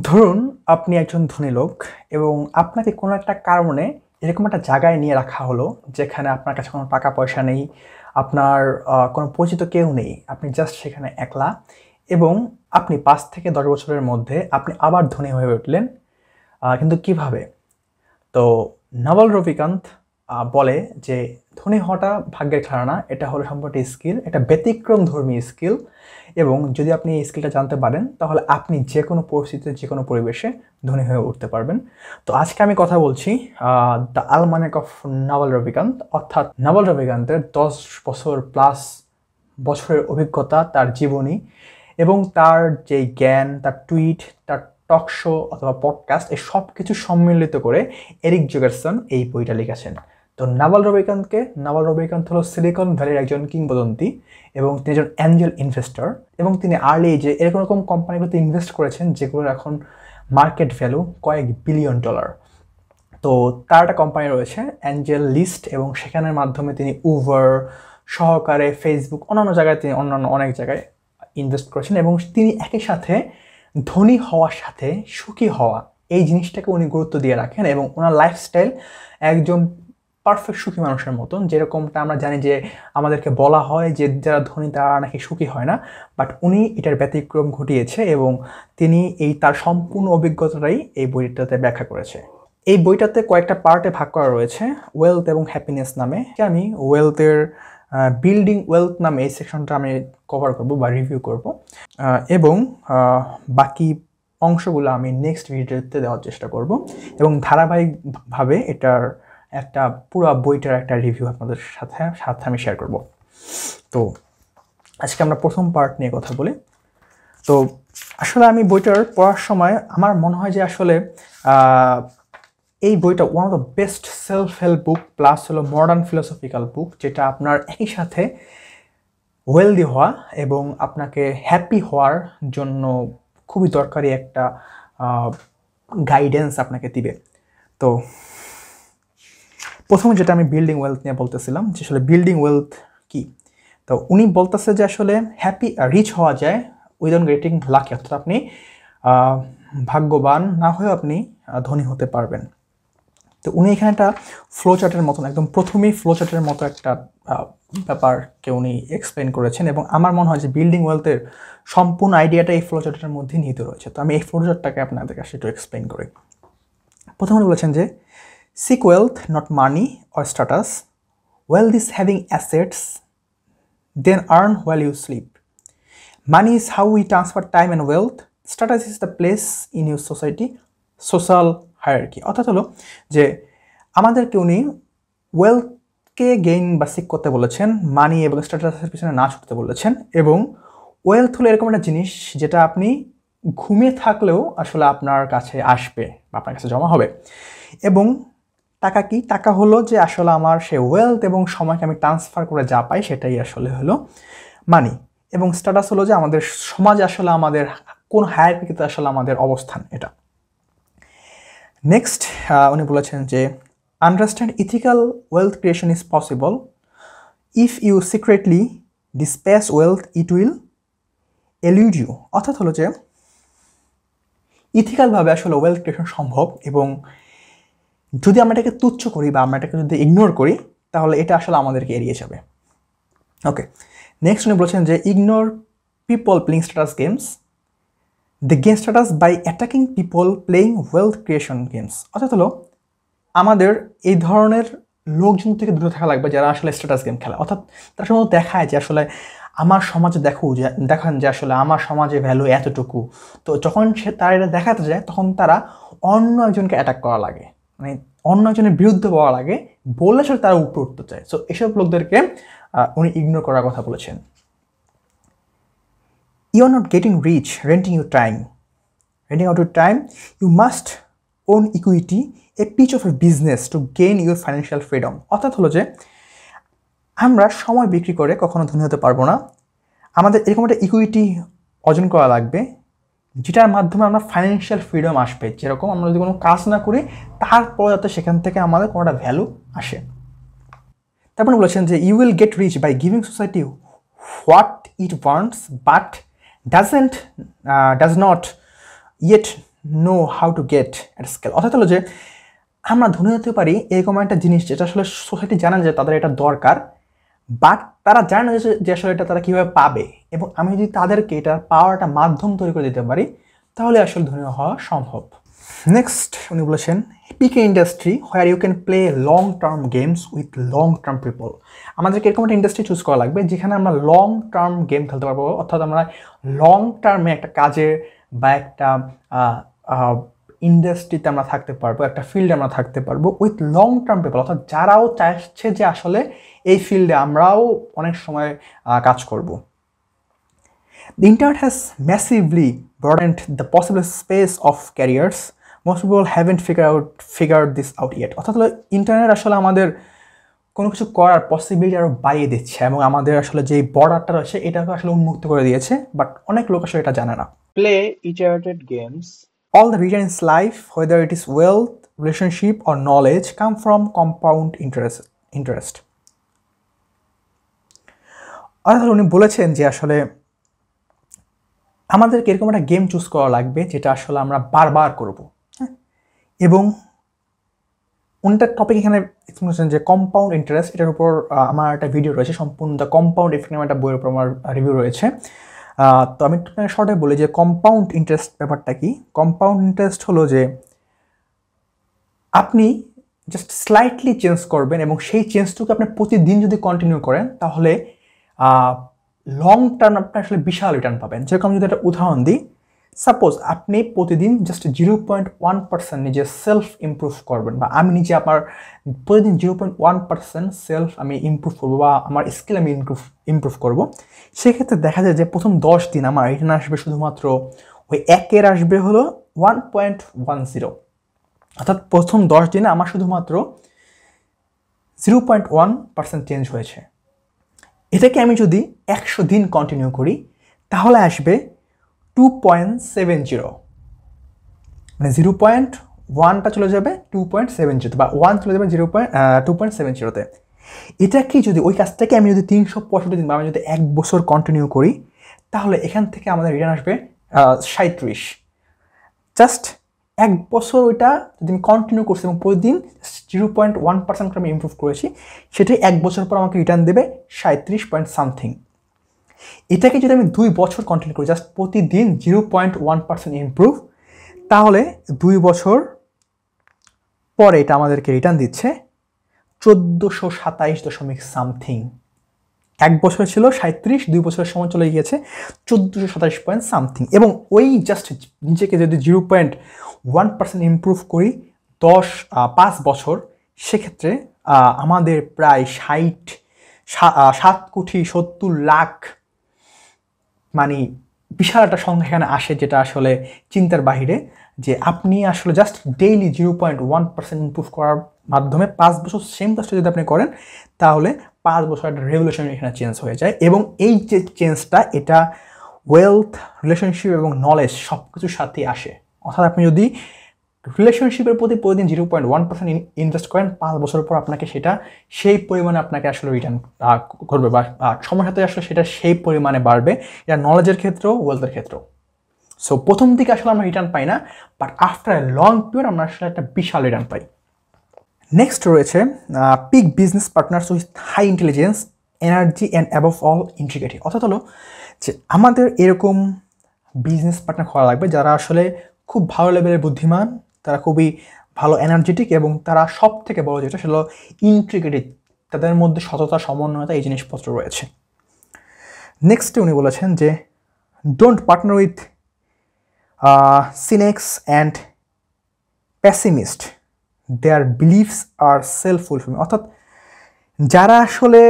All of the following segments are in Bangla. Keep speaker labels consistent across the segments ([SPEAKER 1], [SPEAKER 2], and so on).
[SPEAKER 1] ধরুন আপনি একজন ধনী লোক এবং আপনাকে কোনো একটা কারণে এরকম একটা জায়গায় নিয়ে রাখা হলো যেখানে আপনার কাছে কোনো টাকা পয়সা নেই, আপনার কোনো পরিচিত কেউ নেই, আপনি জাস্ট সেখানে একলা এবং আপনি 5 থেকে 10 বছরের মধ্যে আপনি আবার ধনী হয়ে উঠলেন। কিন্তু কিভাবে? তো নাভাল রবিকান্ত বলে যে ধনী হওয়াটা ভাগ্যের খেলা না, এটা হলো সম্পূর্ণ স্কিল, এটা ব্যতিক্রমধর্মী স্কিল এবং যদি আপনি এই স্কিলটা জানতে পারেন তাহলে আপনি যে কোনো পরিস্থিতিতে যে কোনো পরিবেশে ধনী হয়ে উঠতে পারবেন। তো আজকে আমি কথা বলছি দ্য আলমানাক অফ নাভাল রবিকান্ত, অর্থাৎ নাভাল রবিকান্তের 10 বছর প্লাস বছরের অভিজ্ঞতা, তার জীবনী এবং তার যে জ্ঞান, তার টুইট, তার টক শো অথবা পডকাস্ট, এই সব কিছু সম্মিলিত করে এরিক জেগারসন এই বইটা লিখেছেন। তো নাভাল রবিকান্ত হলো সিলিকন ভ্যালির একজন কিংবদন্তি এবং তিনি একজন অ্যাঞ্জেল ইনভেস্টর এবং তিনি আর্লি এজে এরকম রকম কোম্পানিগুলোতে ইনভেস্ট করেছেন যেগুলোর এখন মার্কেট ভ্যালু কয়েক বিলিয়ন ডলার। তো তার একটা কোম্পানি রয়েছে অ্যাঞ্জেল লিস্ট এবং সেখানের মাধ্যমে তিনি উবার সহকারে ফেসবুক অন্যান্য জায়গায় তিনি অন্যান্য অনেক জায়গায় ইনভেস্ট করেছেন এবং তিনি একই সাথে ধনী হওয়ার সাথে সুখী হওয়া এই জিনিসটাকে উনি গুরুত্ব দিয়ে রাখেন এবং ওনার লাইফস্টাইল একজন পারফেক্ট সুখী মানুষের মতন, যেরকমটা আমরা জানি যে আমাদেরকে বলা হয় যে যারা ধনী তারা নাকি সুখী হয় না, বাট উনি এটার ব্যতিক্রম ঘটিয়েছে এবং তিনি তার সম্পূর্ণ অভিজ্ঞতাটাই এই বইটাতে ব্যাখ্যা করেছে। এই বইটাতে কয়েকটা পার্টে ভাগ করা রয়েছে, ওয়েলথ এবং হ্যাপিনেস নামে। আমি ওয়েলথের বিল্ডিং ওয়েলথ নামে এই সেকশনটা আমি কভার করব বা রিভিউ করব এবং বাকি অংশগুলো আমি নেক্সট ভিডিওতে দেওয়ার চেষ্টা করব এবং ধারাবাহিকভাবে এটার একটা পুরো বইটার একটা রিভিউ আপনাদের সাথে আমি শেয়ার করব। তো আজকে আমরা প্রথম পার্ট নিয়ে কথা বলি। তো আসলে আমি বইটার পড়ার সময় আমার মনে হয় যে আসলে এই বইটা one of the best self help book plus হলো মডার্ন ফিলোসফিক্যাল বুক, যেটা আপনার একই সাথে ওয়েলদি হওয়া এবং আপনাকে হ্যাপি হওয়ার জন্য খুবই দরকারি একটা গাইডেন্স আপনাকে দিবে। তো প্রথমে যেটা আমি বিল্ডিং ওয়েলথ নিয়ে বলতেছিলাম যে আসলে বিল্ডিং ওয়েলথ কি, তো উনি বলতেছে যে আসলে হ্যাপি রিচ হওয়া যায় উইদাউট গেটিং লাকি, অর্থাৎ আপনি ভাগ্যবান না হয়েও আপনি ধনী হতে পারবেন। তো উনি এখানে একটা ফ্লোচার্টের মতন, একদম প্রথমেই ফ্লোচার্টের মতো একটা ব্যাপারকে উনি এক্সপ্লেন করেছেন এবং আমার মনে হয় যে বিল্ডিং ওয়েলথের সম্পূর্ণ আইডিয়াটা এই ফ্লোচার্টের মধ্যে নিহিত রয়েছে। তো আমি এই ফ্লোচার্টটাকে আপনাদের কাছে একটু এক্সপ্লেন করি। প্রথমে বলেছেন যে seek wealth not money or status, wealth is having assets then earn while you sleep, money is how we transfer time and wealth, status is the place in your society, social hierarchy. অর্থাৎ হলো যে আমাদেরকে উনি ওয়েলথকে গেইন বা সিক করতে বলেছেন, মানি এবং স্ট্যাটাসের পিছনে না ছুটতে বলেছেন এবং ওয়েলথ হলো এরকম একটা জিনিস যেটা আপনি ঘুমিয়ে থাকলেও আসলে আপনার কাছে আসবে বা আপনার কাছে জমা হবে। এবং টাকা কি? টাকা হলো যে আসলে আমার সে ওয়েলথ এবং সময়কে আমি ট্রান্সফার করে যা পাই সেটাই আসলে হলো মানি। এবং স্ট্যাটাস হলো যে আমাদের সমাজে আসলে আমাদের কোন হায়ারার্কিতে আসলে আমাদের অবস্থান এটা। নেক্সট উনি বলেছেন যে understand ethical wealth creation is possible, if you secretly dispatch wealth it will elude you. অর্থাৎ হলো যে ইথিক্যালভাবে আসলে ওয়েলথ ক্রিয়েশন সম্ভব এবং যদি আমরা এটাকে তুচ্ছ করি বা আমরা এটাকে যদি ইগনোর করি তাহলে এটা আসলে আমাদেরকে এড়িয়ে যাবে। ওকে, নেক্সট উনি বলেছেন যে ignore people playing status games, the game status by attacking people playing wealth creation games. অর্থাৎ হলো আমাদের এই ধরনের লোকজন থেকে দূরে থাকা লাগবে যারা আসলে স্ট্যাটাস গেম খেলে। অর্থাৎ তারা সময় দেখায় যে আসলে আমার সমাজে দেখান যে আসলে আমার সমাজে ভ্যালু এতটুকু, তো যখন তারা এটা দেখাতে যায় তখন তারা অন্য একজনকে অ্যাটাক করা লাগে, মানে অন্য একজনের বিরুদ্ধে বলা লাগে, বললে আসলে তারা উপরে উঠতে চায়। সো এসব লোকদেরকে উনি ইগনোর করার কথা বলেছেন। You are not getting rich renting your time, renting out your time, you must own equity a piece of a business to gain your financial freedom. অর্থাৎ হলো যে আমরা সময় বিক্রি করে কখনো ধনী হতে পারবো না, আমাদের এরকম একটা ইকুইটি অর্জন করা লাগবে যেটার মাধ্যমে আমরা ফাইন্যান্সিয়াল ফ্রিডম আসবে, যেরকম আমরা যদি কোনো কাজ না করি তারপর যাতে সেখান থেকে আমাদের কোনো একটা ভ্যালু আসে। তারপরে বলেছেন যে you will get rich by giving society what it wants but does not yet know how to get at scale. অর্থাৎ হলো যে আমরা ধনী হতে পারি এরকম একটা জিনিস যেটা আসলে সোসাইটি জানে যে তাদের এটা দরকার, বাট তারা জানে না যে আসলে এটা তারা কীভাবে পাবে। এবং আমি যদি তাদেরকে এটা পাওয়ার একটা মাধ্যম তৈরি করে দিতে পারি তাহলে আসলে ধনী হওয়া সম্ভব। নেক্সট উনি বলেছেন pick industry where you can play long term games with long term people. আমাদেরকে এরকম একটা ইন্ডাস্ট্রি চুজ করা লাগবে যেখানে আমরা লং টার্ম গেম খেলতে পারবো, অর্থাৎ আমরা লং টার্মে একটা কাজে বা একটা ইন্ডাস্ট্রিতে আমরা থাকতে পারবো, একটা ফিল্ডে আমরা থাকতে পারবো উইথ লং টার্ম পিপল, অর্থাৎ যারাও চাইছে যে আসলে এই ফিল্ডে আমরাও অনেক সময় কাজ করব। The internet has massively broadened the possible space of careers. Most people haven't figured this out yet. অর্থাৎ ইন্টারনেট আসলে আমাদের কোনো কিছু করার পসিবিলিটি আরও বাড়িয়ে দিচ্ছে এবং আমাদের আসলে যে বর্ডারটা রয়েছে এটাকে আসলে উন্মুক্ত করে দিয়েছে, বাট অনেক লোক আসলে এটা জানে না।
[SPEAKER 2] Play iterated games.
[SPEAKER 1] All the reasons in life, whether it is wealth, relationship or knowledge, come from compound interest. অর্থাৎ উনি বলেছেন যে আসলে আমাদেরকে এরকম একটা গেম চুজ করা লাগবে যেটা আসলে আমরা বারবার করব, হ্যাঁ। এবং উনটার টপিক এখানে এক্সপ্লেন করেছেন যে কম্পাউন্ড ইন্টারেস্ট, এটার উপর আমার একটা ভিডিও রয়েছে সম্পূর্ণ দ্য কম্পাউন্ড ইফেক্ট নামে একটা বইয়ের উপর আমার রিভিউ রয়েছে। তো আমি শর্টে বলি যে কম্পাউন্ড ইন্টারেস্ট ব্যাপারটা কি। কম্পাউন্ড ইন্টারেস্ট হলো যে আপনি জাস্ট স্লাইটলি চেঞ্জ করবেন এবং সেই চেঞ্জটুকু আপনি প্রতিদিন যদি কন্টিনিউ করেন তাহলে লং টার্ম আপনি আসলে বিশাল রিটার্ন পাবেন। যেরকম যদি একটা উদাহরণ দিই, সাপোজ আপনি প্রতিদিন জাস্ট 0.1% নিজে সেলফ ইমপ্রুভ করবেন, বা আমি নিজে আমার প্রতিদিন 0.1% সেলফ আমি ইমপ্রুভ করবো বা আমার স্কিল আমি ইমপ্রুভ করবো। সেক্ষেত্রে দেখা যায় যে প্রথম 10 দিন আমার রিটার্ন আসবে শুধুমাত্র ওই 1 আসবে হলো 1.10, অর্থাৎ প্রথম 10 দিনে আমার শুধুমাত্র 0.1% চেঞ্জ হয়েছে। এটাকে আমি যদি 100 দিন কন্টিনিউ করি তাহলে আসবে 2.70, মানে 0.1টা চলে যাবে 2.70 বা 1 চলে যাবে 2.70তে। এটা কি যদি ওই কাজটাকে আমি যদি 365 দিন বা আমি যদি 1 বছর কন্টিনিউ করি তাহলে এখান থেকে আমাদের রিটার্ন আসবে 37। জাস্ট 1 বছর ওইটা যদি আমি কন্টিনিউ করছি এবং প্রতিদিন 0.1% করে আমি ইমপ্রুভ করেছি, সেটাই 1 বছর পর আমাকে রিটার্ন দেবে 37 পয়েন্ট সামথিং। এটাকে যদি আমি 2 বছর কন্টিনিউ করি জাস্ট প্রতিদিন 0.1% ইমপ্রুভ, তাহলে 2 বছর পরে এটা আমাদেরকে রিটার্ন দিচ্ছে 1427 সামথিং। 1 বছর ছিল 37, 2 বছরের সময় চলে গিয়েছে 1427 পয়েন্ট সামথিং। এবং ওই জাস্ট নিজেকে যদি 0.1% ইমপ্রুভ করি 5 বছর, সেক্ষেত্রে আমাদের প্রায় 7,70,00,000 মানে বিশাল একটা সংখ্যা এখানে আসে, যেটা আসলে চিন্তার বাহিরে। যে আপনি আসলে জাস্ট ডেইলি 0.1% ইমপ্রুভ করার মাধ্যমে 5 বছর সেম কাজটা যদি আপনি করেন তাহলে 5 বছর একটা রেভলিউশন এখানে চেঞ্জ হয়ে যায়। এবং এই যে চেঞ্জটা এটা ওয়েলথ, রিলেশনশিপ এবং নলেজ সব কিছুর সাথেই আসে। অর্থাৎ আপনি যদি রিলেশনশিপের প্রতি প্রতিদিন 0.1% ইনভেস্ট করেন, 5 বছর পর আপনাকে সেটা সেই পরিমাণে আপনাকে আসলে রিটার্ন করবে, বা সময়ের সাথে আসলে সেটা সেই পরিমাণে বাড়বে। এটা নলেজের ক্ষেত্রেও ওয়েলথের ক্ষেত্রেও। সো প্রথম দিকে আসলে আমরা রিটার্ন পাই না, but after a long period আমরা আসলে একটা বিশাল রিটার্ন পাই। নেক্সট রয়েছে pick business partners with high intelligence, energy and above all integrity. অর্থাৎ হলো যে আমাদের এরকম বিজনেস পার্টনার হওয়া লাগবে যারা আসলে খুব ভালো লেভেলের বুদ্ধিমান, তারা খুবই ভালো এনার্জেটিক এবং তারা সব থেকে বড় যেটা সেটা হলো ইন্টিগ্রিটি, তাদের মধ্যে সততা, সমন্বয়তা এই জিনিসপত্র রয়েছে। নেক্সটে উনি বলেছেন যে don't partner with cynics and pessimists, their beliefs are self fulfilling. অর্থাৎ যারা আসলে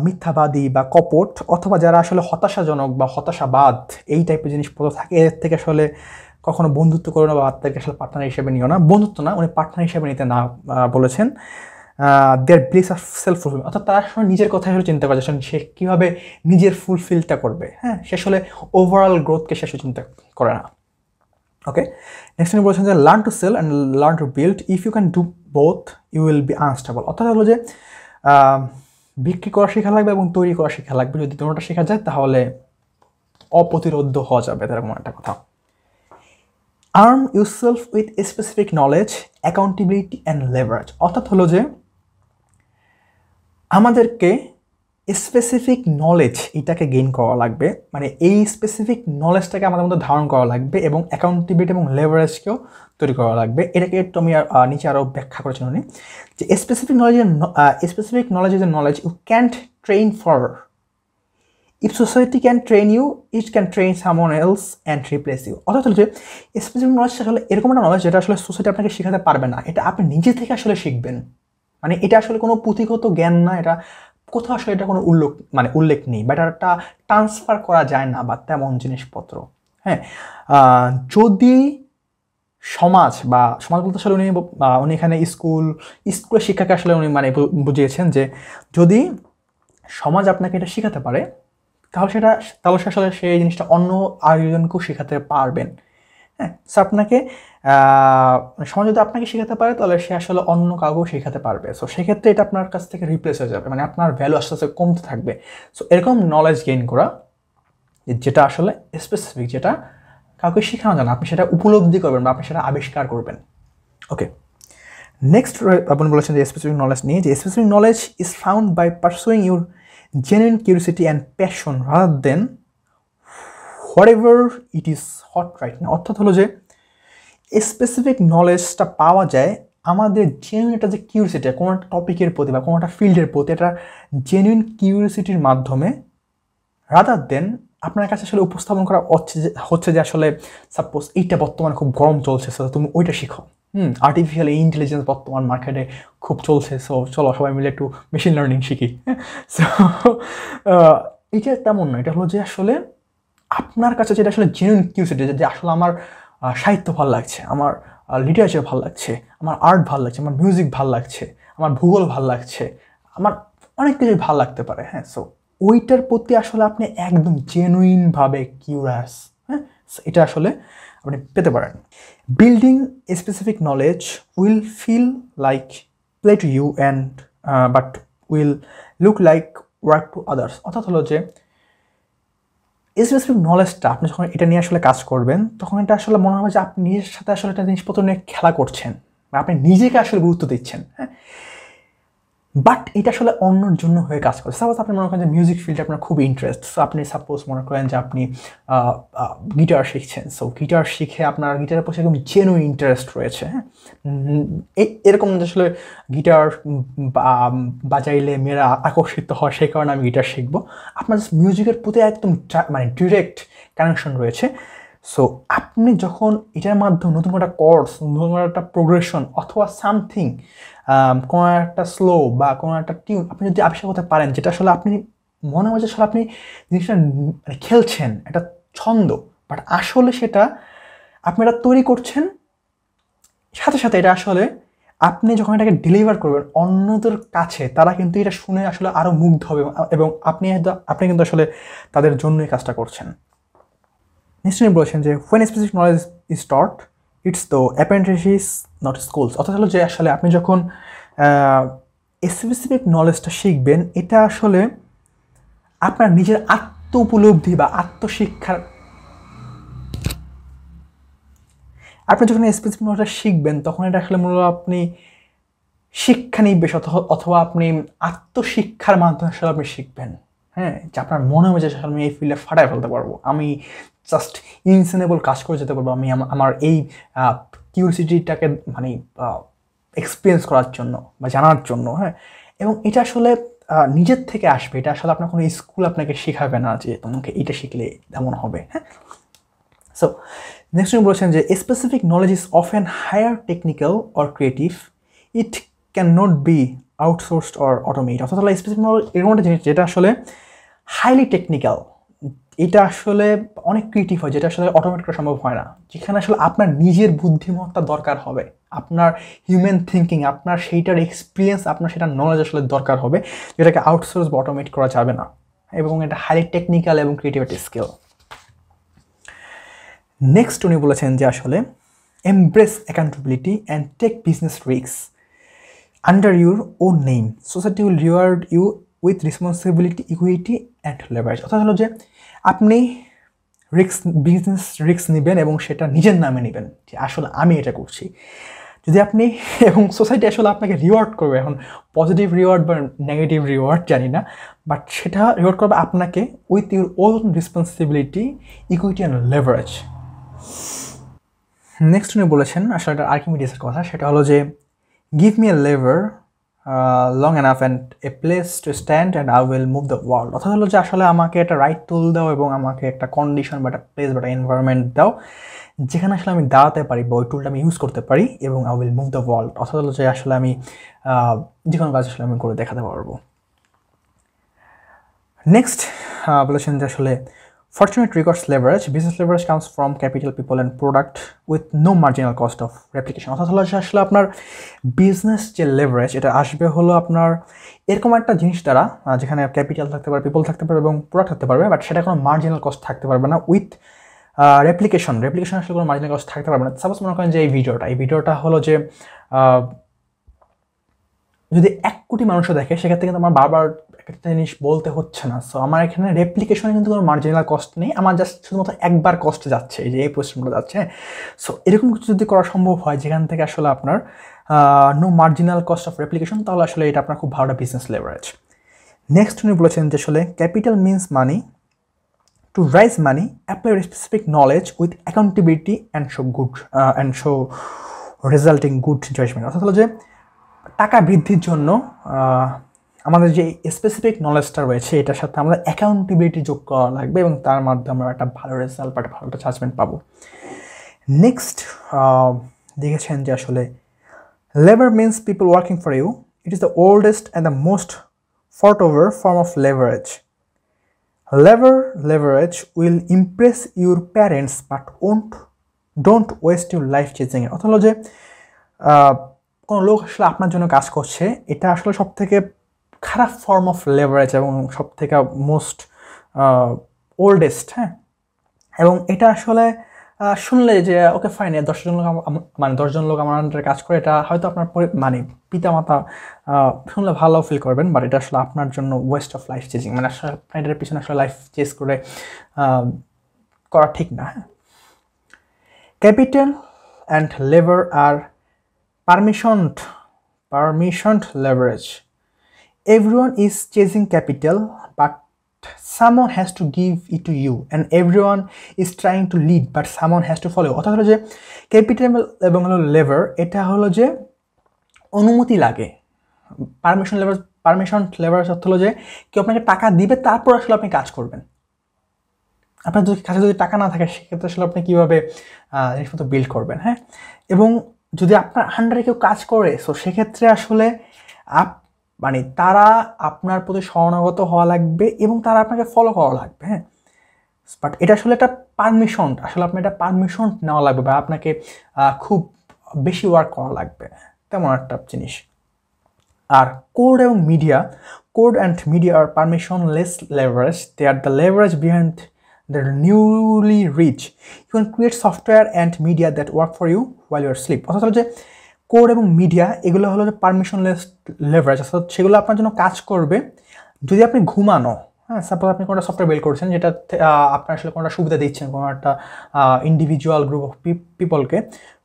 [SPEAKER 1] মিথ্যাবাদী বা কপট, অথবা যারা আসলে হতাশাজনক বা হতাশাবাদ এই টাইপের জিনিসপত্র থাকে, এর থেকে আসলে কখনো বন্ধুত্ব করো না বা তাদেরকে আসলে পার্টনার হিসেবে নিও না। বন্ধুত্ব না, উনি পার্টনার হিসেবে নিতে না বলেছেন। দেয়ার বিলিভস আর সেলফ ফুলফিলিং, অর্থাৎ তারা আসলে নিজের কথা আসলে চিন্তা করে সে কীভাবে নিজের ফুলফিলটা করবে। হ্যাঁ, সে আসলে ওভারঅল গ্রোথকে সে চিন্তা করে না। ওকে, নেক্সট উনি বলেছেন যে learn to sell and learn to build, if you can do both you will be unstable. অর্থাৎ হলো যে বিক্রি করা শেখা লাগবে এবং তৈরি করা শেখা লাগবে। যদি দুটোটা শেখা যায় তাহলে অপ্রতিরোধ্য হওয়া যাবে, এরকম একটা কথা। Arm yourself with specific knowledge, accountability and leverage. অর্থাৎ হলো যে আমাদেরকে স্পেসিফিক নলেজ এটাকে গেইন করা লাগবে, মানে এই স্পেসিফিক নলেজটাকে আমাদের মধ্যে ধারণ করা লাগবে এবং অ্যাকাউন্টেবিলিটি এবং লেভারেজকেও তৈরি করা লাগবে। এটাকে একটু আমি নিচে আরও ব্যাখ্যা করেছি উনি যে specific knowledge is a knowledge you can't train for. If society can train you, it can train someone else and replace you. অর্থাৎ হলো যে স্পেসিফিক নলেজ আসলে এরকম একটা নলেজ যেটা আসলে সোসাইটি আপনাকে শেখাতে পারবে না, এটা আপনি নিজে থেকে আসলে শিখবেন। মানে এটা আসলে কোনো পুঁথিগত জ্ঞান না, এটা কোথাও আসলে এটা কোনো উল্লেখ নেই, বা এটা একটা ট্রান্সফার করা যায় না বা তেমন জিনিসপত্র। হ্যাঁ, যদি সমাজ বলতে আসলে উনি এখানে স্কুলের শিক্ষাকে আসলে উনি মানে বুঝিয়েছেন যে যদি সমাজ আপনাকে এটা শেখাতে পারে তাহলে সে আসলে সেই জিনিসটা অন্য আরেকজনকেও শেখাতে পারবেন। হ্যাঁ, সো আপনাকে সমাজ যদি আপনাকে শেখাতে পারে তাহলে সে আসলে অন্য কাউকেও শেখাতে পারবে। সো সেক্ষেত্রে এটা আপনার কাছ থেকে রিপ্লেস হয়ে যাবে, মানে আপনার ভ্যালু আস্তে আস্তে কমতে থাকবে। সো এরকম নলেজ গেইন করা যেটা আসলে স্পেসিফিক, যেটা কাউকে শেখানো যায় না, আপনি সেটা উপলব্ধি করবেন বা আপনি সেটা আবিষ্কার করবেন। ওকে, নেক্সট আপনি বলেছেন যে স্পেসিফিক নলেজ নিয়ে, যে specific knowledge is found by pursuing your genuine curiosity and passion rather than whatever it is hot right না। অর্থাৎ হলো যে স্পেসিফিক নলেজটা পাওয়া যায় আমাদের জেনুইন একটা যে কিউরিওসিটি কোনো একটা টপিকের প্রতি বা কোনো একটা ফিল্ডের প্রতি একটা জেনুইন কিউরিওসিটির মাধ্যমে, রাদার দেন আপনার কাছে আসলে উপস্থাপন করা হচ্ছে যে আসলে সাপোজ এইটা বর্তমানে খুব গরম চলছে, সো তুমি ওইটা শিখো। আর্টিফিশিয়াল ইন্টেলিজেন্স বর্তমান মার্কেটে খুব চলছে, সো চলো সবাই মিলে একটু মেশিন লার্নিং শিখি। সো এটা তেমন না, এটা হলো যে আসলে আপনার কাছে যেটা আসলে জেনুইন কিউরিওসিটি, যে আসলে আমার সাহিত্য ভালো লাগছে, আমার লিটারেচার ভালো লাগছে, আমার আর্ট ভালো লাগছে, আমার মিউজিক ভালো লাগছে, আমার ভূগোল ভালো লাগছে, আমার অনেক কিছুই ভালো লাগতে পারে। হ্যাঁ, সো ওইটার প্রতি আসলে আপনি একদম জেনুইনভাবে কিউরিয়াস। হ্যাঁ, এটা আসলে আপনি পেতে পারেন। Building specific knowledge will feel like play to you and but will look like work to others. অর্থাৎ হলো যে স্পেসিফিক নলেজটা আপনি যখন এটা নিয়ে আসলে কাজ করবেন তখন এটা আসলে মনে হবে যে আপনি নিজের সাথে আসলে একটা জিনিসপত্র নিয়ে খেলা করছেন বা আপনি নিজেকে আসলে গুরুত্ব দিচ্ছেন। হ্যাঁ, বাট এটা আসলে অন্যর জন্য হয়ে কাজ করে। সাপোজ আপনি মনে করেন যে মিউজিক ফিল্ডে আপনার খুব ইন্টারেস্ট, সো আপনি সাপোজ মনে করেন যে আপনি গিটার শিখছেন, সো গিটার শিখে আপনার গিটারের প্রতি একদম জেনুইন ইন্টারেস্ট রয়েছে। হ্যাঁ, এরকম আসলে গিটার বাজাইলে মেয়েরা আকর্ষিত হয়, সেই কারণে আমি গিটার শিখবো। আপনার মিউজিকের প্রতি একদম মানে ডিরেক্ট কানেকশন রয়েছে। সো আপনি যখন এটার মাধ্যমে নতুন একটা কর্ডস, নতুন একটা প্রোগ্রেশন অথবা সামথিং, কোনো একটা স্লো বা কোনো একটা টিউন আপনি যদি আবিষ্কার করতে পারেন, যেটা আসলে আপনি মনে হয় যে আসলে আপনি জিনিসটা মানে খেলছেন, একটা ছন্দ, বাট আসলে সেটা আপনি এটা তৈরি করছেন, সাথে সাথে এটা আসলে আপনি যখন এটাকে ডেলিভার করবেন অন্যদের কাছে, তারা কিন্তু এটা শুনে আসলে আরও মুগ্ধ হবে এবং আপনি কিন্তু আসলে তাদের জন্যই কাজটা করছেন। নিশ্চয়ই বলেছেন যে when specific knowledge is taught it's the apprentices not schools। অর্থাৎ হলো যে আসলে আপনি যখন স্পেসিফিক নলেজটা শিখবেন এটা আসলে আপনার নিজের আত্ম উপলব্ধি বা আত্মশিক্ষার, আপনি যখন স্পেসিফিক নলেজটা শিখবেন তখন এটা আসলে মূলত আপনি শিক্ষা নিবেশ অথবা আপনি আত্মশিক্ষার মাধ্যমে আসলে আপনি শিখবেন। হ্যাঁ, যে আপনার মনে হবে যে আমি এই ফিল্ডে ফাটায় ফেলতে পারবো, আমি জাস্ট ইনসেনেবল কাজ করে যেতে পারবো, আমি আমার এই কিউরিওসিটিটাকে মানে এক্সপিরিয়েন্স করার জন্য বা জানার জন্য। হ্যাঁ, এবং এটা আসলে নিজের থেকে আসবে, এটা আসলে আপনার কোনো স্কুল আপনাকে শেখাবে না যে তোমাকে এটা শিখলে এমন হবে। হ্যাঁ, সো নেক্সট উনি বলেছেন যে specific knowledge is often higher technical or creative, it can not be outsourced or automate. অর্থাৎ হলো স্পেসিফিক নলেজ এরকম একটা জিনিস যেটা আসলে হাইলি টেকনিক্যাল, এটা আসলে অনেক ক্রিয়েটিভ হয়, যেটা আসলে অটোমেট করা সম্ভব হয় না, যেখানে আসলে আপনার নিজের বুদ্ধিমত্তা দরকার হবে, আপনার হিউম্যান থিঙ্কিং, আপনার সেইটার এক্সপিরিয়েন্স, আপনার সেটার নলেজ আসলে দরকার হবে, যেটাকে আউটসোর্স বা অটোমেট করা যাবে না, এবং এটা হাইলি টেকনিক্যাল এবং ক্রিয়েটিভিটি স্কিল। নেক্সট উনি বলেছেন যে আসলে embrace accountability and take business risk under your own name, society will reward you with responsibility, equity and leverage. অর্থাৎ হলো যে আপনি বিজনেস রিস্ক নেবেন এবং সেটা নিজের নামে নেবেন যে আসলে আমি এটা করছি। যদি আপনি এবং সোসাইটি আসলে আপনাকে রিওয়ার্ড করবে, এখন পজিটিভ রিওয়ার্ড বা নেগেটিভ রিওয়ার্ড জানি না, বাট সেটা রিওয়ার্ড করবে আপনাকে with your own responsibility, equity and leverage. Next উনি বলেছেন আসলে এটা আর্কিমিডিসের কথা, সেটা হলো যে give me a lever long enough and a place to stand and I will move the world. অর্থাৎ হলো যে আসলে আমাকে একটা রাইট টুল দাও এবং আমাকে একটা কন্ডিশন বা একটা প্লেস বা একটা এনভায়রনমেন্ট দাও যেখানে আসলে আমি দাঁড়াতে পারি বা ওই টুলটা আমি ইউজ করতে পারি এবং I will move the world. অর্থাৎ হলো যে আসলে আমি যে কোনো কাজ আসলে আমি করে দেখাতে পারবো। নেক্সট বলেছেন যে আসলে fortunate records leverage, business leverage comes from capital, people and product with no marginal cost of replication। অর্থাৎ হলো আসলে আপনার বিজনেস যে লেভারেজ এটা আসবে হলো আপনার এরকম একটা জিনিস দ্বারা যেখানে ক্যাপিটাল থাকতে পারে, পিপল থাকতে পারবে এবং প্রোডাক্ট থাকতে পারবে, বাট সেটা কোনো মার্জিনাল কস্ট থাকতে পারবে না। উইথ রেপ্লিকেশন আসলে কোনো মার্জিনাল কস্ট থাকতে পারবে না। সাপোজ মনে করেন যে এই ভিডিওটা হলো যে যদি 1 কোটি মানুষও দেখে সেক্ষেত্রে কিন্তু আমার বারবার একটা জিনিস বলতে হচ্ছে না। সো আমার এখানে রেপ্লিকেশনে কিন্তু কোনো মার্জিনাল কস্ট নেই, আমার জাস্ট শুধুমাত্র একবার কস্ট যাচ্ছে, এই যে এই পরিশ্রমটা যাচ্ছে। সো এরকম কিছু যদি করা সম্ভব হয় যেখান থেকে আসলে আপনার no marginal cost of replication, তাহলে আসলে এটা আপনার খুব ভালো বিজনেস লেভারেজ। নেক্সট উনি বলেছেন যে আসলে capital means money, to raise money apply specific knowledge with accountability and show resulting good judgment. অর্থাৎ হলো যে টাকা বৃদ্ধির জন্য আমাদের যে স্পেসিফিক নলেজটা রয়েছে এটার সাথে আমাদের অ্যাকাউন্টেবিলিটি যোগ করা লাগবে এবং তার মাধ্যমে আমরা একটা ভালো রেজাল্ট বা একটা ভালো জাজমেন্ট পাবো। নেক্সট দেখেছেন যে আসলে labour means people working for you, it is the oldest and the most fought over form of leverage. Leverage will impress your parents but don't waste your life chasing it। অর্থাৎ হলো যে কোনো লোক আসলে আপনার জন্য কাজ করছে, এটা আসলে সব থেকে খারাপ ফর্ম অফ লেভারেজ এবং সব থেকে মোস্ট ওল্ডেস্ট। হ্যাঁ, এবং এটা আসলে শুনলে যে ওকে ফাইন 10জন লোক আমার আন্ডারে কাজ করে, এটা হয়তো আপনার মানে পিতামাতা শুনলে ভালো ফিল করবেন, বাট এটা আসলে আপনার জন্য ওয়েস্ট অফ লাইফ চেজিং, মানে আসলে এটার পিছনে আসলে লাইফ চেজ করে করা ঠিক না। Capital and labour are permissioned leverage. Everyone is chasing capital, but someone has to give it to you, and everyone is trying to lead, but someone has to follow। অর্থাৎ হলো যে ক্যাপিটাল এবং হলো লেভার এটা হলো যে অনুমতি লাগে। পারমিশন লেভার অর্থ হলো যে কেউ আপনাকে টাকা দিবে তারপর আসলে আপনি কাজ করবেন। আপনার কাছে যদি টাকা না থাকে সেক্ষেত্রে আসলে আপনি কীভাবে জিনিসপত্র বিল্ড করবেন। হ্যাঁ, এবং যদি আপনার আন্ডারে কেউ কাজ করে, সো সেক্ষেত্রে আসলে মানে তারা আপনার প্রতি শরণাগত হওয়া লাগবে এবং তারা আপনাকে ফলো করা লাগবে। হ্যাঁ, বাট এটা আসলে একটা পারমিশন, আসলে আপনার এটা পারমিশন নেওয়া লাগবে বা আপনাকে খুব বেশি ওয়ার্ক করা লাগবে, তেমন একটা জিনিস। আর কোড অ্যান্ড মিডিয়া আর permissionless leverage, they are the leverage behind the newly rich. You can create software and media that work for you while you are asleep। অর্থাৎ হলো যে কোড এবং মিডিয়া এগুলো হলো যে পারমিশনলেস লেভারেজ, অর্থাৎ সেগুলো আপনার জন্য কাজ করবে যদি আপনি ঘুমানো। হ্যাঁ, সাপোজ আপনি কোনো সফটওয়্যার বিল্ড করছেন যেটা আপনার আসলে কোনোটা সুবিধা দিচ্ছেন কোনো একটা ইন্ডিভিজুয়াল গ্রুপ অফ পিপলকে,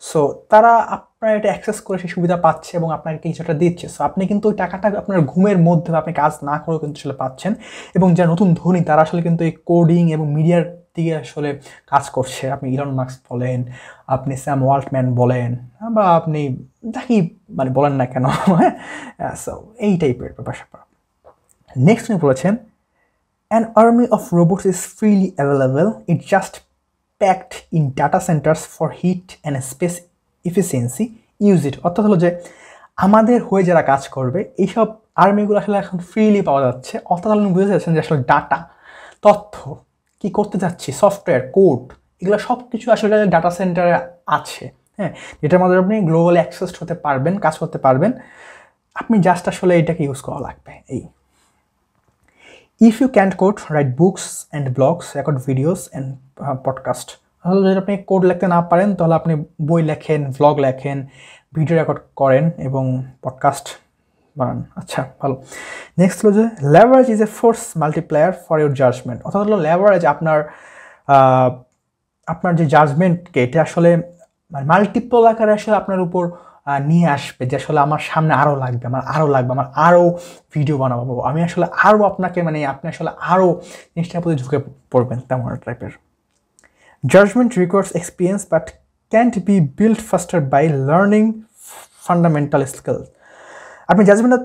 [SPEAKER 1] সো তারা আপনার এটা অ্যাক্সেস করে সেই সুবিধা পাচ্ছে এবং আপনাকে কিছুটা দিচ্ছে। সো আপনি কিন্তু ওই টাকাটা আপনার ঘুমের মধ্যে আপনি কাজ না করেও কিন্তু আসলে পাচ্ছেন, এবং যারা নতুন ধনী তারা আসলে কিন্তু এই কোডিং এবং মিডিয়ার দিকে আসলে কাজ করছে। আপনি ইলন মাস্ক বলেন, আপনি স্যাম ওয়াল্টম্যান বলেন, বা আপনি যাকেই মানে বলেন না কেন, হ্যাঁ, সো এই টাইপের ব্যাপার। নেক্সট উনি বলেছেন an army of robots is freely available, it's just packed in data centers for heat and space efficiency, use it। অর্থাৎ হলো যে আমাদের হয়ে যারা কাজ করবে এইসব আর্মিগুলো আসলে এখন ফ্রিলি পাওয়া যাচ্ছে। অর্থাৎ আপনি বুঝতে চাচ্ছেন যে আসলে ডাটা, তথ্য কী করতে চাচ্ছি, সফটওয়্যার, কোড, এগুলো সব কিছু আসলে ডাটা সেন্টারে আছে। হ্যাঁ, যেটার মাধ্যমে আপনি গ্লোবালি অ্যাক্সেস হতে পারবেন, কাজ করতে পারবেন। আপনি জাস্ট আসলে এটাকে ইউজ করা লাগবে। এই If you can't code, write books and blogs, record videos and podcast। তাহলে যদি আপনি কোড লিখতে না পারেন তাহলে আপনি বই লেখেন, ভ্লগ লেখেন, ভিডিও রেকর্ড করেন এবং পডকাস্ট বানান। আচ্ছা, ভালো। নেক্সট হলো যে leverage is a force multiplier for your judgment. অর্থাৎ হলো লেভারেজ আপনার আপনার যে জাজমেন্টকে এটা আসলে মাল্টিপল আকারে আসলে আপনার উপর নিয়ে আসবে যে আসলে আমার সামনে আরও লাগবে, আমার আরও ভিডিও বানাবো, আমি আসলে আরও আপনাকে আপনি আসলে আরও জিনিসটার প্রতি ঝুঁকে পড়বেন তেমন টাইপের। Judgment requires experience but can't be build faster by learning fundamental skills. আপনি জাজমেন্টটা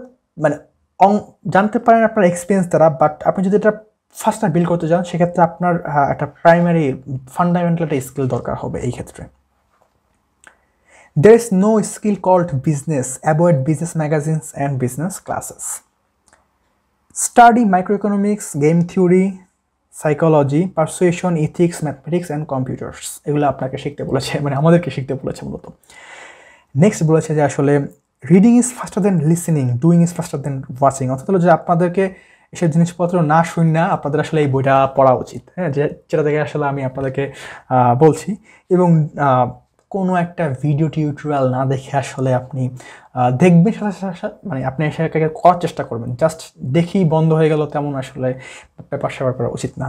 [SPEAKER 1] জানতে পারেন আপনার এক্সপিরিয়েন্স দ্বারা, বাট আপনি যদি এটা ফাস্টার বিল্ড করতে চান সেক্ষেত্রে আপনার একটা প্রাইমারি ফান্ডামেন্টাল একটা স্কিল দরকার হবে এই ক্ষেত্রে। There is no skill called business. Avoid business magazines and business classes. Study microeconomics, game theory, psychology, persuasion, ethics, mathematics and computers. এগুলো আপনাকে শিখতে বলেছে, আমাদেরকে শিখতে বলেছে মূলত। নেক্সট বলেছে যে আসলে reading is faster than listening, doing is faster than watching. অর্থাৎ হলো যে আপনাদেরকে এসব জিনিসপত্র না শুনে আপনাদের আসলে এই বইটা পড়া উচিত, হ্যাঁ, যেটা থেকে আসলে আমি আপনাদেরকে বলছি। এবং কোনো একটা ভিডিও টিউটোরিয়াল না দেখে আসলে আপনি দেখবেন সাথে সাথে আপনি সেটাকে করার চেষ্টা করবেন। জাস্ট দেখি বন্ধ হয়ে গেল তেমন আসলে ব্যাপার স্যাপার করা উচিত না।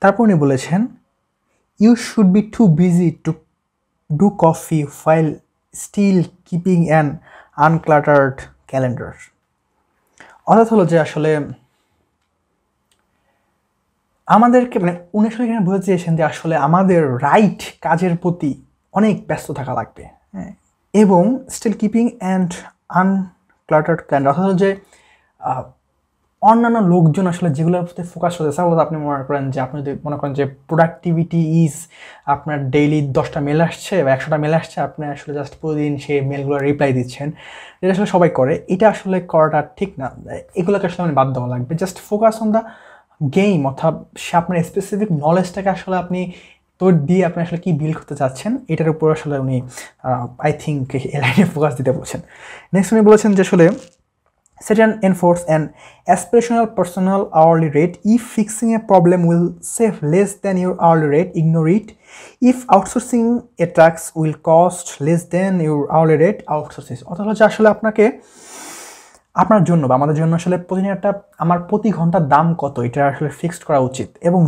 [SPEAKER 1] তারপর উনি বলেছেন you should be too busy to do coffee while still keeping an uncluttered calendar। অর্থাৎ হলো যে আসলে আমাদেরকে উনি আসলে এখানে বোঝাতে চেয়েছেন যে আসলে আমাদের রাইট কাজের প্রতি অনেক ব্যস্ত থাকা লাগবে, হ্যাঁ, এবং স্টিল কিপিং অ্যান্ড আনক্লাটার্ড ক্যালেন্ডার। অর্থাৎ যে অন্যান্য লোকজন আসলে যেগুলোর প্রতি ফোকাস করতে, সাপোজ আপনি মনে করেন যে আপনি যদি মনে করেন যে প্রোডাক্টিভিটি ইজ আপনার ডেইলি 10টা মেল আসছে বা 100টা মেল আসছে, আপনি আসলে জাস্ট প্রতিদিন সেই মেলগুলো রিপ্লাই দিচ্ছেন, যেটা আসলে সবাই করে, এটা আসলে করাটা ঠিক না। এগুলোকে আসলে বাদ দেওয়া লাগবে। Just focus on the game, অর্থাৎ আপনার স্পেসিফিক নলেজটাকে আসলে আপনি তোর দিয়ে আপনি আসলে কী বিল্ড করতে চাচ্ছেন এটার উপর আসলে উনি আই থিঙ্ক এই লাইনে ফোকাস দিতে বলছেন। নেক্সট উনি বলেছেন যে আসলে set and enforce an aspirational personal hourly rate. If fixing a problem will save less than your hourly rate, ignore it. If outsourcing a task will cost less than your hourly rate, outsource it. অর্থাৎ হচ্ছে আসলে আপনাকে আপনার জন্য বা আমাদের জন্য আসলে প্রতিদিন একটা আমার প্রতি ঘন্টার দাম কত এটা আসলে ফিক্সড করা উচিত। এবং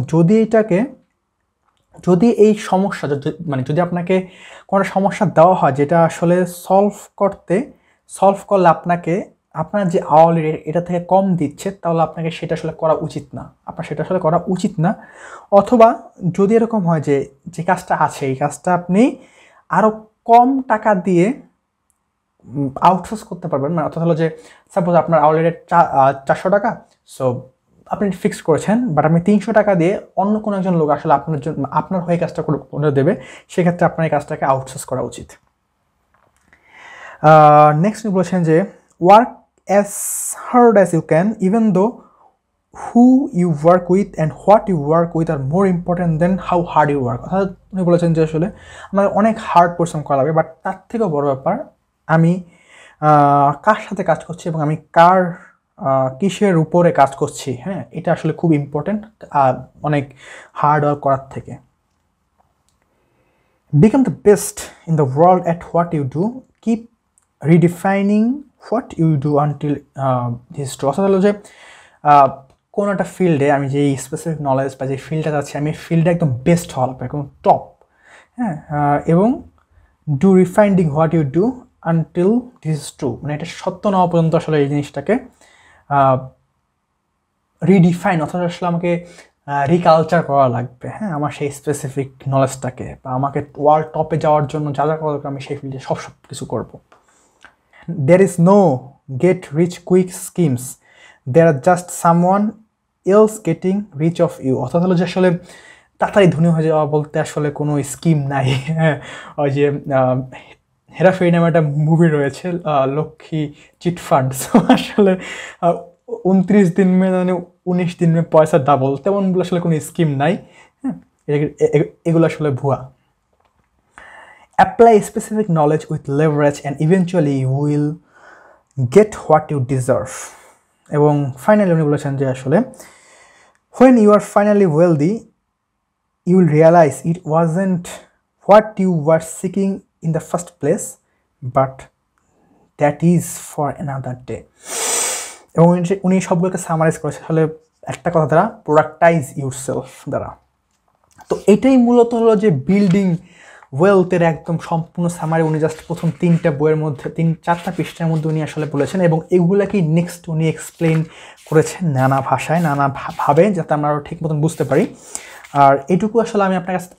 [SPEAKER 1] যদি এই সমস্যা যদি আপনাকে কোনো সমস্যা দেওয়া হয় যেটা আসলে সলভ করলে আপনাকে আপনার যে আওয়ারলি রেট এটা থেকে কম দিচ্ছে, তাহলে আপনাকে সেটা আসলে করা উচিত না। অথবা যদি এরকম হয় যে কাজটা আছে এই কাজটা আপনি আরও কম টাকা দিয়ে আউটসোর্স করতে পারবেন, অর্থাৎ হলো যে সাপোজ আপনার আওয়ারলি রেট 400 টাকা, সো আপনি ফিক্সড করেছেন, বাট আপনি 300 টাকা দিয়ে অন্য কোনো একজন লোক আসলে আপনার হয়ে কাজটা করে দেবে, সেক্ষেত্রে আপনার এই কাজটাকে আউটসোর্স করা উচিত। নেক্সট বলেছেন যে work as hard as you can, even though who you work with and what you work with are more important than how hard you work। অর্থাৎ উনি বলেছেন যে আসলে আমাদের অনেক হার্ড পরিশ্রম করা লাগবে, বাট তার থেকেও বড় ব্যাপার আমি কার সাথে কাজ করছি এবং আমি কিসের উপরে কাজ করছি, হ্যাঁ, এটা আসলে খুব ইম্পর্টেন্ট অনেক হার্ড ওয়ার্ক করার থেকে। Become the best in the world at what you do. Keep redefining what you do until this true। অর্থাৎ হলো যে কোনো একটা ফিল্ডে আমি যে স্পেসিফিক নলেজ বা যে ফিল্ডটা যাচ্ছি আমি ফিল্ডে একদম বেস্ট হওয়া লাগবে, একদম টপ, হ্যাঁ, এবং do refining what you do until this is true, এটা সত্য না হওয়া পর্যন্ত আসলে এই জিনিসটাকে রিডিফাইন, অর্থাৎ আসলে আমাকে রিকালচার করা লাগবে, হ্যাঁ, আমার সেই স্পেসিফিক নলেজটাকে, বা আমাকে ওয়ার্ল্ড টপে যাওয়ার জন্য যা করা দরকার আমি সেই ফিল্ডে সব কিছু করবো। There is no get rich quick schemes, there are just someone else getting rich of you। অর্থাৎ হলো যে আসলে তাড়াতাড়ি ধনী হয়ে যাওয়া বলতে আসলে কোনো স্কিম নাই। ওই যে হেরাফেরি নামে একটা মুভি রয়েছে লক্ষ্মী চিটফান্ড, আসলে 29 দিন 19 দিন পয়সা ডাবল, তেমন আসলে কোনো স্কিম নাই, হ্যাঁ, এগুলো আসলে ভুয়া। Apply specific knowledge with leverage and eventually you will get what you deserve। এবং ফাইনালি উনি বলেছেন যে আসলে when you are finally wealthy you will realize it wasn't what you were seeking in the first place, but that is for another day। এবং উনি সবগুলোকে সামারাইজ করেছে আসলে একটা কথা দ্বারা, প্রোডাক্টাইজ ইউরসেলফ দ্বারা। তো এটাই মূলত হলো যে বিল্ডিং ওয়েলথের একদম সম্পূর্ণ সামারি। উনি জাস্ট প্রথম 3টা বইয়ের মধ্যে 3-4টা পৃষ্ঠার মধ্যে উনি আসলে বলেছেন, এবং এগুলাকেই নেক্সট উনি এক্সপ্লেন করেছেন নানা ভাষায় নানাভাবে, যাতে আমরা আরও ঠিক মতন বুঝতে পারি। আর এটুকু আসলে আমি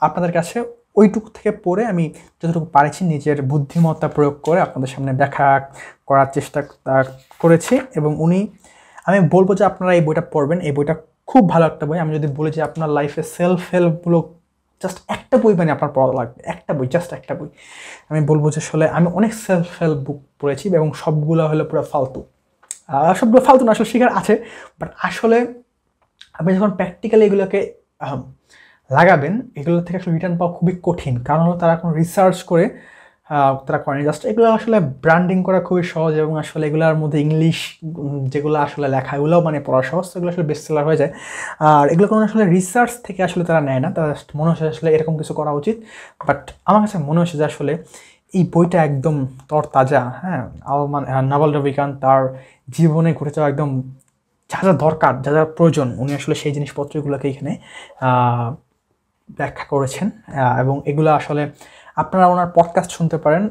[SPEAKER 1] আপনাদের কাছে ওইটুকু থেকে পড়ে আমি যতটুকু পারেছি নিজের বুদ্ধিমত্তা প্রয়োগ করে আপনাদের সামনে ব্যাখ্যা করার চেষ্টা করেছি। এবং আমি বলবো যে আপনারা এই বইটা পড়বেন। এই বইটা খুব ভালো একটা বই। আমি যদি বলি যে আপনার লাইফে সেলফ হেল্পগুলো জাস্ট একটা বই মানে আপনার পড়া লাগবে, একটা বই, জাস্ট একটা বই, আমি বলবো যে আসলে আমি অনেক সেলফ হেল্প বুক পড়েছি এবং সবগুলো হলো পুরো ফালতু। সবগুলো ফালতু না, আসলে শিখার আছে, বাট আসলে আপনি যখন প্র্যাকটিক্যালি এগুলোকে লাগাবেন, এগুলো থেকে আসলে রিটার্ন পাওয়া খুবই কঠিন। কারণ হলো তারা কোনো রিসার্চ করে তারা করেনি, জাস্ট এগুলো আসলে ব্র্যান্ডিং করা খুবই সহজ, এবং আসলে এগুলোর মধ্যে ইংলিশ যেগুলো আসলে লেখা এগুলোও মানে পড়া সহজ, এগুলো আসলে বেস্ট সেলার হয়ে যায়। আর এগুলো কোনো আসলে রিসার্চ থেকে আসলে তারা নেয় না, তারা মনে হচ্ছে আসলে এরকম কিছু করা উচিত। বাট আমার কাছে মনে হচ্ছে যে আসলে এই বইটা একদম তরতাজা। হ্যাঁ, নাভাল রবিকান্ত তার জীবনে ঘটে যাওয়া একদম যা যা দরকার, যা যা প্রয়োজন, উনি আসলে সেই জিনিসপত্রগুলোকে এখানে ব্যাখ্যা করেছেন। এবং এগুলো আসলে আপনারা ওনার পডকাস্ট শুনতে পারেন।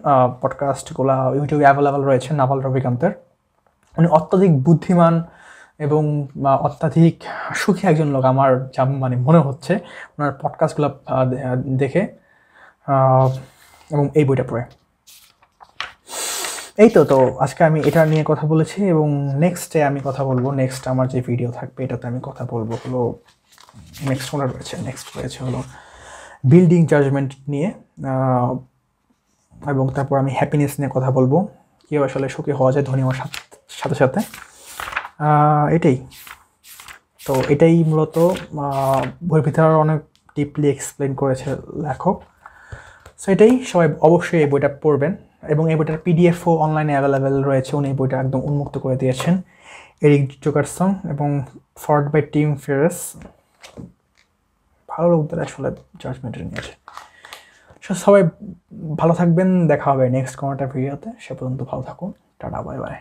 [SPEAKER 1] পডকাস্টগুলো ইউটিউবে অ্যাভেলেবেল রয়েছে নাভাল রবিকান্তের। উনি অত্যাধিক বুদ্ধিমান এবং অত্যাধিক সুখী একজন লোক আমার যা মানে মনে হচ্ছে ওনার পডকাস্টগুলো দেখে এবং এই বইটা পড়ে। এই তো আজকে আমি এটা নিয়ে কথা বলেছি, এবং নেক্সটে আমি কথা বলবো, নেক্সট আমার যে ভিডিও থাকবে এটাতে আমি কথা বলবো হলো নেক্সট রয়েছে হলো বিল্ডিং জাজমেন্ট নিয়ে, এবং তারপর আমি হ্যাপিনেস নিয়ে কথা বলবো, কেউ আসলে সুখী হওয়া যায় ধনী হওয়ার সাথে সাথে। এটাই তো, এটাই মূলত বইয়ের ভিতরে অনেক ডিপলি এক্সপ্লেন করেছে লেখক। সো এটাই, সবাই অবশ্যই এই বইটা পড়বেন, এবং এই বইটার পিডিএফও অনলাইনে অ্যাভেলেবেল রয়েছে। উনি এই বইটা একদম উন্মুক্ত করে দিয়েছেন, এরিক জোকারসন এবং ফর্ড বাই টিম ফেরাস। ভালো লোকদের আসলে জাজমেন্ট নিয়েছে। সবাই ভালো থাকবেন, দেখা হবে নেক্সট কোনো একটা ভিডিওতে। সে পর্যন্ত ভালো থাকুন, টাটা, বাই বাই।